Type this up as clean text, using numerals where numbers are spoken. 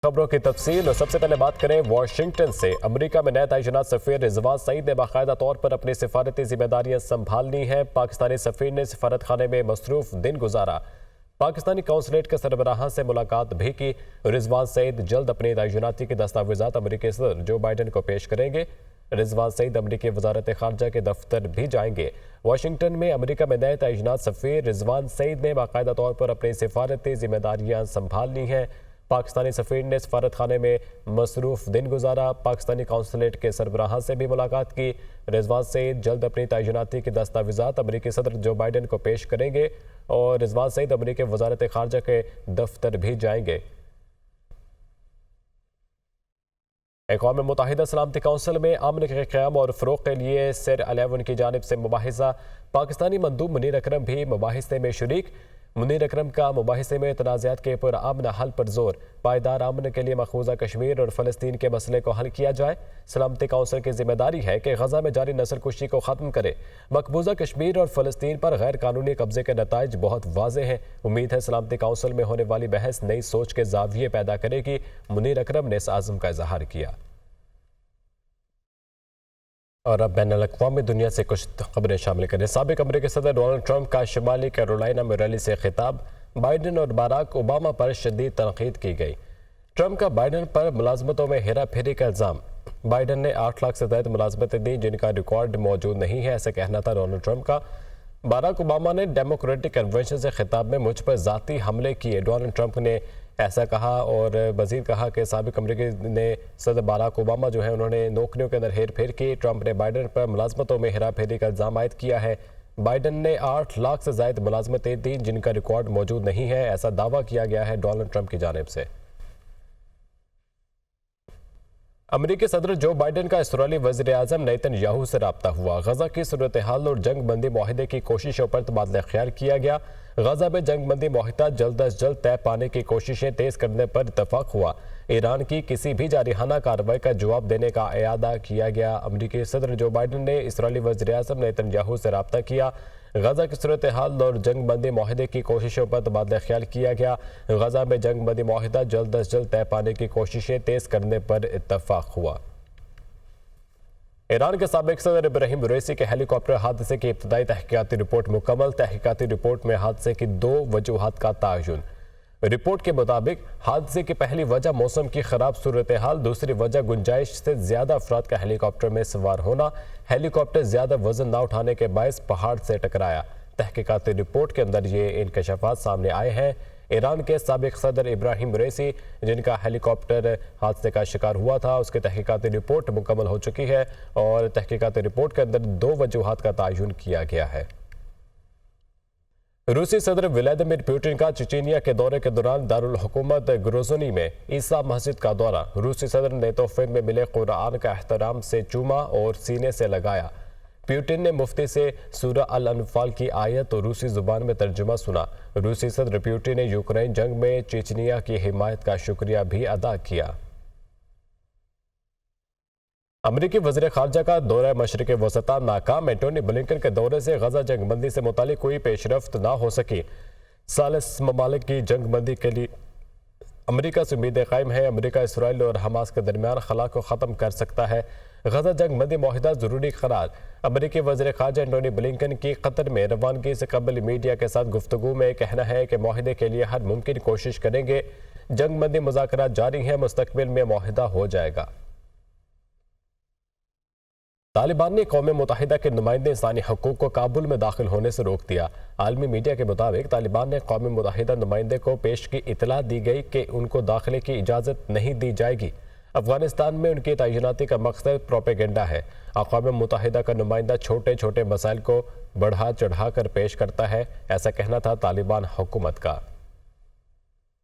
खबरों की तफसील और सबसे पहले बात करें वाशिंगटन से। अमेरिका में नए तैनात सफीर रिजवान सईद ने बाकायदा तौर पर अपनी सिफारती जिम्मेदारियां संभालनी हैं। पाकिस्तानी सफीर ने सिफारत खाने में मसरूफ दिन गुजारा। पाकिस्तानी कौंसलेट के सरबराह से मुलाकात भी की। रिजवान सईद जल्द अपनी तैनाती के दस्तावेजात अमेरिकी सदर जो बाइडन को पेश करेंगे। रिजवान सईद अमेरिकी वजारत खारजा के दफ्तर भी जाएंगे। वाशिंगटन में अमेरिका में नए तैनात सफीर रिजवान सईद ने बाकायदा तौर पर अपनी सिफारती जिम्मेदारियां संभालनी हैं। पाकिस्तानी सफीर ने सफारत खाने में मसरूफ दिन गुजारा। पाकिस्तानी कौंसलेट के सरबराह से भी मुलाकात की। रिजवान सईद जल्द अपनी तैनाती के दस्तावेजात अमेरिकी सदर जो बाइडन को पेश करेंगे और रिजवान सईद अमेरिकी वजारत खारजा के दफ्तर भी जाएंगे। अक़वाम मुत्तहिदा सलामती कौंसिल में अमन के क़याम और फ़रोग़ के लिए सिर 11 की जानिब से मुबाहिसा। पाकिस्तानी मंदूब मुनीर अकरम भी मुबाहिसे में शरीक। मुनीर अकरम का मुबाहिसे में तनाज़ात के पुरअमन हल पर जोर। पायदार अमन के लिए मक़बूजा कश्मीर और फ़लस्तीन के मसले को हल किया जाए। सलामती कौंसिल की जिम्मेदारी है कि गज़ा में जारी नस्ल कुशी को ख़त्म करे। मक़बूजा कश्मीर और फ़लस्तीन पर गैर कानूनी कब्जे के नताइज बहुत वाज़ेह हैं। उम्मीद है सलामती कौंसिल में होने वाली बहस नई सोच के ज़ाविये पैदा करेगी। मुनीर अकरम ने इस आज़म का इज़हार किया। और अब बैनुल अक़वामी दुनिया से कुछ खबरें शामिल करें। साबिक़ अमेरिकी सदर डोनाल्ड ट्रंप का शिमाली कैरोलिना में रैली से खिताब। बाइडन और बाराक ओबामा पर शदीद तनक़ीद की गई। ट्रंप का बाइडन पर मुलाजमतों में हेरा फेरी का इल्ज़ाम। बाइडन ने 8 लाख से ज़ायद मुलाजमतें दी जिनका रिकॉर्ड मौजूद नहीं है, ऐसा कहना था डोनाल्ड ट्रंप का। बाराक ओबामा ने डेमोक्रेटिक कन्वेंशन से खिताब में मुझ पर ज़ाती हमले किए, डोनाल्ड ट्रंप ने ऐसा कहा। और मज़ीद कहा कि साबिक़ अमेरिकी ने सदर बाराक ओबामा जो है उन्होंने नौकरियों के अंदर हेर फेर की। ट्रंप ने बाइडन पर मुलाजमतों में हेरा फेरी का इल्ज़ाम आयद किया है। बाइडन ने 8 लाख से ज़ायद मुलाजमतें दी जिनका रिकॉर्ड मौजूद नहीं है, ऐसा दावा किया गया है डोनाल्ड ट्रंप की जानिब से। अमेरिकी सदर जो बाइडन का इसराइली वज़ीर-ए-आज़म नेतन्याहू से रब्ता हुआ। गज़ा की सूरत हाल और जंग बंदी माहिदे की कोशिशों पर तबादला ख्याल किया गया। गज़ा में जंग बंदी माहिदा जल्द अज जल्द तय पाने की कोशिशें तेज़ करने पर इतफाक हुआ। ईरान की किसी भी जारिहाना कार्रवाई का जवाब देने का इरादा किया गया। अमेरिकी सदर जो बाइडन ने इसराइली वज़ीर-ए-आज़म नेतन्याहू से रब्ता किया। गज़ा की सूरत हाल और जंग बंदी माहिदे की कोशिशों पर तबादला ख्याल किया गया। गज़ा में जंग बंदी माहिदा जल्द अज जल्द तय पाने की कोशिशें तेज़ करने पर इतफाक हुआ। ईरान के साबिक़ सदर इब्राहिम रईसी के हेलीकॉप्टर हादसे की इब्तदाई तहकीकाती रिपोर्ट मुकम्मल। तहकीकाती रिपोर्ट में हादसे की 2 वजूहात का तयन। रिपोर्ट के मुताबिक हादसे की पहली वजह मौसम की खराब सूरत हाल, दूसरी वजह गुंजाइश से ज्यादा अफराद का हेलीकॉप्टर में सवार होना। हेलीकॉप्टर ज्यादा वजन न उठाने के बायस पहाड़ से टकराया। तहकीकाती रिपोर्ट के अंदर ये इंकशाफात सामने आए हैं। ईरान के साबिक़ सदर इब्राहिम रईसी जिनका हेलीकॉप्टर हादसे का शिकार हुआ था, उसकी तहकीकाती रिपोर्ट मुकम्मल हो चुकी है और तहकीकाती रिपोर्ट के अंदर 2 वजूहात का तयन किया गया है। रूसी सदर व्लादिमीर पुतिन का चेचनिया के दौरे के दौरान दारुल हुकूमत ग्रोज़नी में ईसा मस्जिद का दौरा। रूसी सदर ने तोहफे में मिले कुरान का एहतराम से चूमा और सीने से लगाया। पुतिन ने मुफ्ती से सूरह अल अनफाल की आयत और रूसी जुबान में तर्जुमा सुना। रूसी सदर पुतिन ने यूक्रेन जंग में चेचनिया की हिमायत का शुक्रिया भी अदा किया। अमेरिकी वज़ीर खारजा का दौरा मशरिक़ वसता नाकाम। एंटोनी ब्लिंकन के दौरे से गज़ा जंग बंदी से मुतालिक कोई पेशरफ्त ना हो सकी। सालिस ममालिक की जंग बंदी के लिए अमेरिका से उम्मीदें कायम है। अमेरिका इसराइल और हमास के दरमियान खला को ख़त्म कर सकता है। गज़ा जंग बंदी माहिदा ज़रूरी करार। अमेरिकी वज़ीर खारजा एंटोनी ब्लिंकन की कतर में रवानगी से कबल मीडिया के साथ गुफ्तगू में कहना है कि माहिदे के लिए हर मुमकिन कोशिश करेंगे। जंग बंदी मुज़ाकरात जारी हैं, मुस्तक़बिल में माहिदा हो जाएगा। तालिबान ने कौम मुत्तहिदा के नुमाइंदे इंसानी हकूक़ को काबुल में दाखिल होने से रोक दिया। आलमी मीडिया के मुताबिक तालिबान ने कौम मुत्तहिदा नुमाइंदे को पेश की इतला दी गई कि उनको दाखिले की इजाज़त नहीं दी जाएगी। अफगानिस्तान में उनकी तैनाती का मकसद प्रोपेगेंडा है। अक़वाम मुत्तहिदा का नुमाइंदा छोटे छोटे मसाइल को बढ़ा चढ़ा कर पेश करता है, ऐसा कहना था तालिबान हुकूमत का।